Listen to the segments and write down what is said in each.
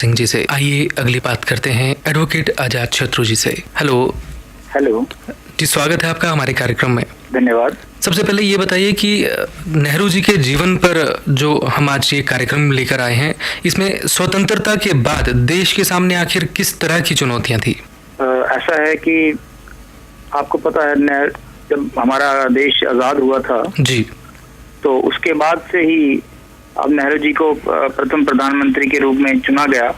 सिंह जी से। आइए अगली बात करते हैं एडवोकेट आजाद शत्रु जी से। हेलो। हेलो जी, स्वागत है आपका हमारे कार्यक्रम में। धन्यवाद। सबसे पहले ये बताइए कि नेहरू जी के जीवन पर जो हम आज ये कार्यक्रम लेकर आए हैं, इसमें स्वतंत्रता के बाद देश के सामने आखिर किस तरह की चुनौतियां थी? ऐसा है कि आपको पता है, जब हमारा देश आज़ाद हुआ था जी, तो उसके बाद से ही अब नेहरू जी को प्रथम प्रधानमंत्री के रूप में चुना गया।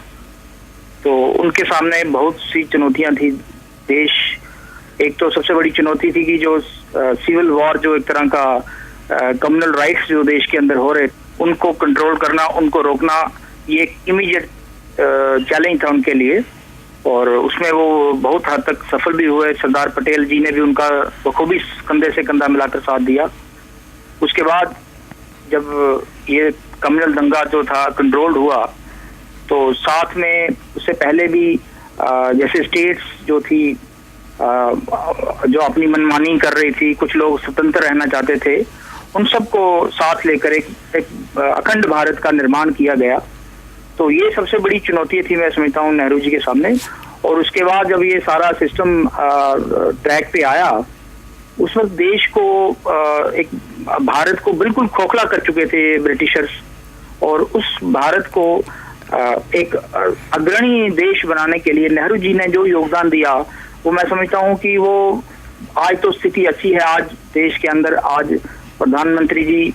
तो उनके सामने बहुत सी चुनौतियां थी। देश, एक तो सबसे बड़ी चुनौती थी कि जो सिविल वॉर, जो एक तरह का कम्युनल राइट्स जो देश के अंदर हो रहे, उनको कंट्रोल करना, उनको रोकना, ये एक इमीडिएट चैलेंज था उनके लिए। और उसमें वो बहुत हद तक सफल भी हुए। सरदार पटेल जी ने भी उनका बखूबी कंधे से कंधा मिलाकर साथ दिया। उसके बाद जब ये कम्युनल दंगा जो था कंट्रोल्ड हुआ, तो साथ में उससे पहले भी जैसे स्टेट्स जो थी जो अपनी मनमानी कर रही थी, कुछ लोग स्वतंत्र रहना चाहते थे, उन सबको साथ लेकर एक अखंड भारत का निर्माण किया गया। तो ये सबसे बड़ी चुनौती थी, मैं समझता हूँ, नेहरू जी के सामने। और उसके बाद जब ये सारा सिस्टम ट्रैक पे आया, उस वक्त देश को एक भारत को बिल्कुल खोखला कर चुके थे ब्रिटिशर्स, और उस भारत को एक अग्रणी देश बनाने के लिए नेहरू जी ने जो योगदान दिया, वो मैं समझता हूँ कि वो आज तो स्थिति अच्छी है। आज देश के अंदर आज प्रधानमंत्री जी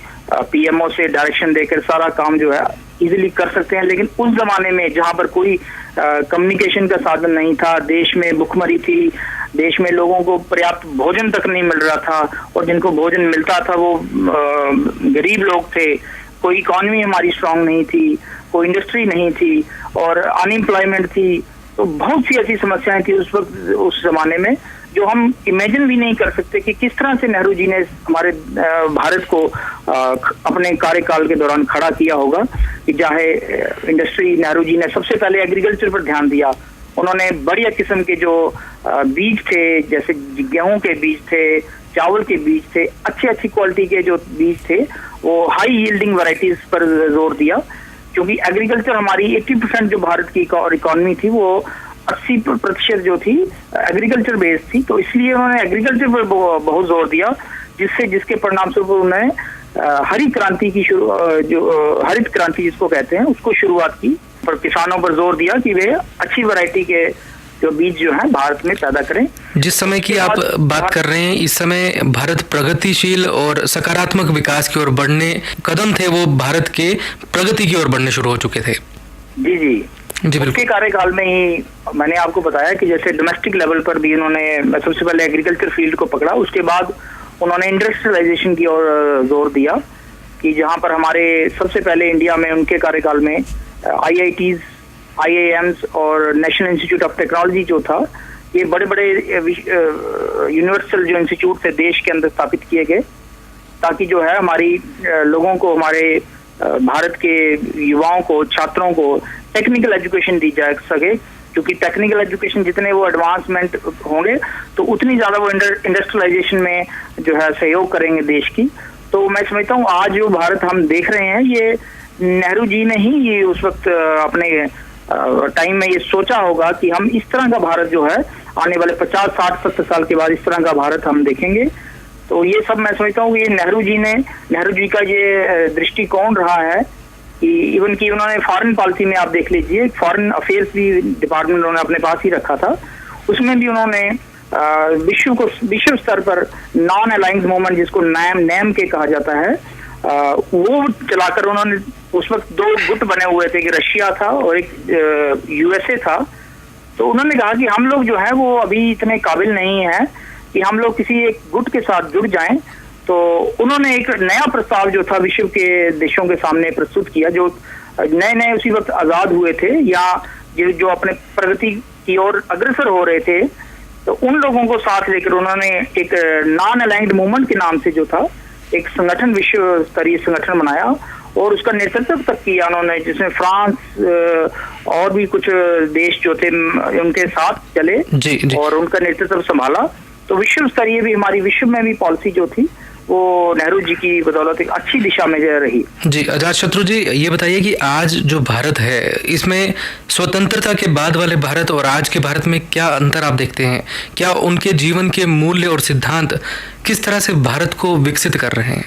पीएमओ से डायरेक्शन देकर सारा काम जो है इजीली कर सकते हैं। लेकिन उस जमाने में जहाँ पर कोई कम्युनिकेशन का साधन नहीं था, देश में भुखमरी थी, देश में लोगों को पर्याप्त भोजन तक नहीं मिल रहा था, और जिनको भोजन मिलता था वो गरीब लोग थे। कोई इकॉनमी हमारी स्ट्रांग नहीं थी, कोई इंडस्ट्री नहीं थी, और अनएम्प्लॉयमेंट थी। तो बहुत सी ऐसी समस्याएं थी उस वक्त, उस जमाने में, जो हम इमेजिन भी नहीं कर सकते कि किस तरह से नेहरू जी ने हमारे भारत को अपने कार्यकाल के दौरान खड़ा किया होगा। कि चाहे इंडस्ट्री, नेहरू जी ने सबसे पहले एग्रीकल्चर पर ध्यान दिया। उन्होंने बढ़िया किस्म के जो बीज थे, जैसे गेहूं के बीज थे, चावल के बीज थे, अच्छी क्वालिटी के जो बीज थे, वो हाई यील्डिंग वैरायटीज पर जोर दिया। क्योंकि एग्रीकल्चर हमारी 80% जो भारत की इकोनॉमी थी, वो 80% जो थी एग्रीकल्चर बेस्ड थी। तो इसलिए उन्होंने एग्रीकल्चर पर बहुत जोर दिया, जिसके परिणाम स्वरूप उन्होंने हरित क्रांति की जो हरित क्रांति जिसको कहते हैं, उसको शुरुआत की। पर किसानों पर जोर दिया कि वे अच्छी वैरायटी के जो बीज जो हैं भारत में पैदा करें। जिस समय की आप बात कर रहे हैं, इस समय भारत प्रगतिशील और सकारात्मक विकास की ओर बढ़ने, कदम थे वो भारत के प्रगति की ओर बढ़ने शुरू हो चुके थे। जी जी जी, उनके कार्यकाल में ही मैंने आपको बताया कि जैसे डोमेस्टिक लेवल पर भी उन्होंने सबसे पहले एग्रीकल्चर फील्ड को पकड़ा। उसके बाद उन्होंने इंडस्ट्रियलाइजेशन की ओर जोर दिया, कि जहां पर हमारे सबसे पहले इंडिया में उनके कार्यकाल में IITs, IIMs और नेशनल इंस्टीट्यूट ऑफ टेक्नोलॉजी जो था, ये बड़े बड़े यूनिवर्सल जो इंस्टीट्यूट थे देश के अंदर स्थापित किए गए, ताकि जो है हमारी लोगों को, हमारे भारत के युवाओं को, छात्रों को टेक्निकल एजुकेशन दी जा सके। क्योंकि टेक्निकल एजुकेशन जितने वो एडवांसमेंट होंगे, तो उतनी ज्यादा वो इंडस्ट्रियलाइजेशन में जो है सहयोग करेंगे देश की। तो मैं समझता हूँ आज जो भारत हम देख रहे हैं, ये नेहरू जी ने ही ये उस वक्त अपने टाइम में ये सोचा होगा कि हम इस तरह का भारत जो है आने वाले 50, 60, 70 साल के बाद इस तरह का भारत हम देखेंगे। तो ये सब मैं समझता हूँ ये नेहरू जी का ये दृष्टिकोण रहा है। कि इवन की उन्होंने फॉरेन पॉलिसी में आप देख लीजिए, फॉरेन अफेयर्स भी डिपार्टमेंट उन्होंने अपने पास ही रखा था। उसमें भी उन्होंने विश्व स्तर पर नॉन अलाइंड मूवमेंट, जिसको नैम के कहा जाता है, वो चलाकर उन्होंने, उस वक्त 2 गुट बने हुए थे, कि रशिया था और एक USA था। तो उन्होंने कहा कि हम लोग जो है वो अभी इतने काबिल नहीं है कि हम लोग किसी एक गुट के साथ जुड़ जाएं। तो उन्होंने एक नया प्रस्ताव जो था विश्व के देशों के सामने प्रस्तुत किया, जो नए उसी वक्त आजाद हुए थे या जो अपने प्रगति की ओर अग्रसर हो रहे थे। तो उन लोगों को साथ लेकर उन्होंने एक नॉन अलाइंड मूवमेंट के नाम से जो था एक संगठन, विश्व स्तरीय संगठन बनाया, और उसका नेतृत्व तक किया उन्होंने, जिसमें फ्रांस और भी कुछ देश जो थे उनके साथ चले। जी। और उनका नेतृत्व संभाला। तो विश्व स्तरीय भी, हमारी विश्व में भी पॉलिसी जो थी वो नेहरू जी की बदौलत एक अच्छी दिशा में रही। जी, अजातशत्रु जी, ये बताइए कि आज जो भारत है इसमें स्वतंत्रता के बाद वाले भारत और आज के भारत में क्या अंतर आप देखते हैं? क्या उनके जीवन के मूल्य और सिद्धांत किस तरह से भारत को विकसित कर रहे हैं?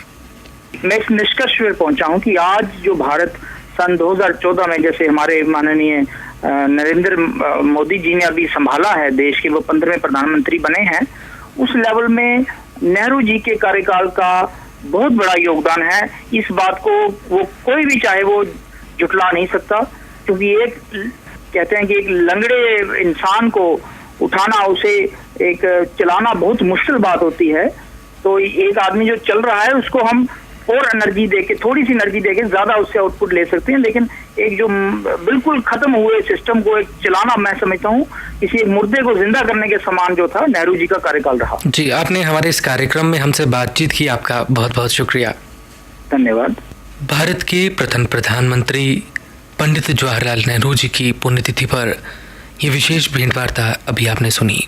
मैं इस निष्कर्ष पर पहुंचा हूं कि आज जो भारत सन 2014 में, जैसे हमारे माननीय नरेंद्र मोदी जी ने अभी संभाला है देश के, वो 15वें प्रधानमंत्री बने हैं, उस लेवल में नेहरू जी के कार्यकाल का बहुत बड़ा योगदान है। इस बात को वो कोई भी चाहे वो जुटला नहीं सकता, क्योंकि एक कहते हैं कि एक लंगड़े इंसान को उठाना, उसे एक चलाना बहुत मुश्किल बात होती है। तो एक आदमी जो चल रहा है उसको हम और एनर्जी देके, थोड़ी सी एनर्जी देके ज्यादा उससे आउटपुट ले सकते हैं, लेकिन एक जो बिल्कुल खत्म हुए सिस्टम को एक चलाना, मैं समझता हूँ किसी एक मुर्दे को जिंदा करने के समान जो था नेहरू जी का कार्यकाल रहा। जी, आपने हमारे इस कार्यक्रम में हमसे बातचीत की, आपका बहुत बहुत शुक्रिया। धन्यवाद। भारत के प्रथम प्रधानमंत्री पंडित जवाहरलाल नेहरू जी की पुण्यतिथि पर यह विशेष भेंट वार्ता अभी आपने सुनी।